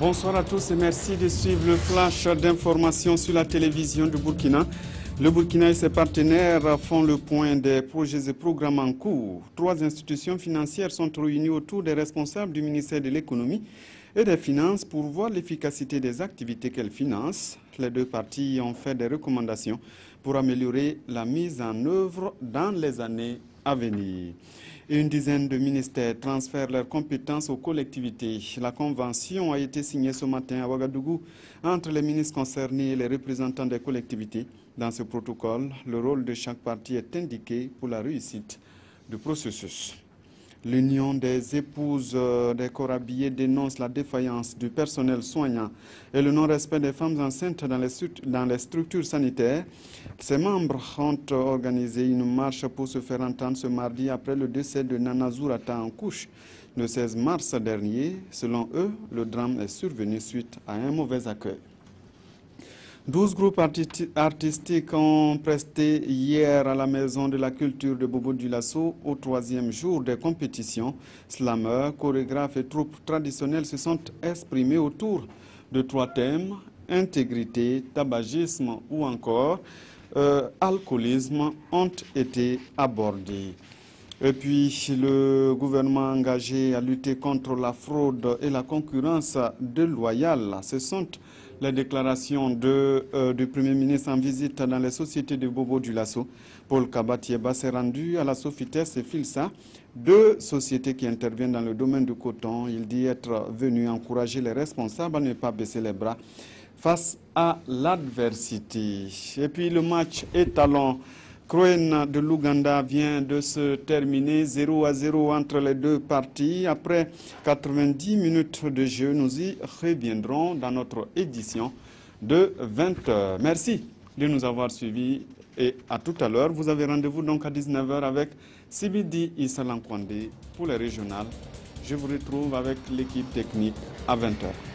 Bonsoir à tous et merci de suivre le flash d'informations sur la télévision du Burkina. Le Burkina et ses partenaires font le point des projets et programmes en cours. 3 institutions financières sont réunies autour des responsables du ministère de l'économie et des finances pour voir l'efficacité des activités qu'elles financent. Les 2 parties ont fait des recommandations pour améliorer la mise en œuvre dans les années à venir. Une dizaine de ministères transfèrent leurs compétences aux collectivités. La convention a été signée ce matin à Ouagadougou entre les ministres concernés et les représentants des collectivités. Dans ce protocole, le rôle de chaque partie est indiqué pour la réussite du processus. L'Union des épouses des corps habillés dénonce la défaillance du personnel soignant et le non-respect des femmes enceintes dans les structures sanitaires. Ses membres ont organisé une marche pour se faire entendre ce mardi après le décès de Nana Zourata en couche le 16 mars dernier. Selon eux, le drame est survenu suite à un mauvais accueil. 12 groupes artistiques ont presté hier à la Maison de la Culture de Bobo-Dioulasso au 3e jour des compétitions. Slameurs, chorégraphes et troupes traditionnelles se sont exprimés autour de 3 thèmes, intégrité, tabagisme ou encore alcoolisme ont été abordés. Et puis, le gouvernement engagé à lutter contre la fraude et la concurrence déloyale, ce sont les déclarations du Premier ministre en visite dans les sociétés de Bobo-Dioulasso. Paul Kabatieba s'est rendu à la Sofites et Filsa, 2 sociétés qui interviennent dans le domaine du coton. Il dit être venu encourager les responsables à ne pas baisser les bras face à l'adversité. Et puis le match étalon Croen de l'Ouganda vient de se terminer 0-0 entre les 2 parties. Après 90 minutes de jeu, nous y reviendrons dans notre édition de 20h. Merci de nous avoir suivis et à tout à l'heure. Vous avez rendez-vous donc à 19h avec Sibidi Issa Lankwande pour les régionales. Je vous retrouve avec l'équipe technique à 20h.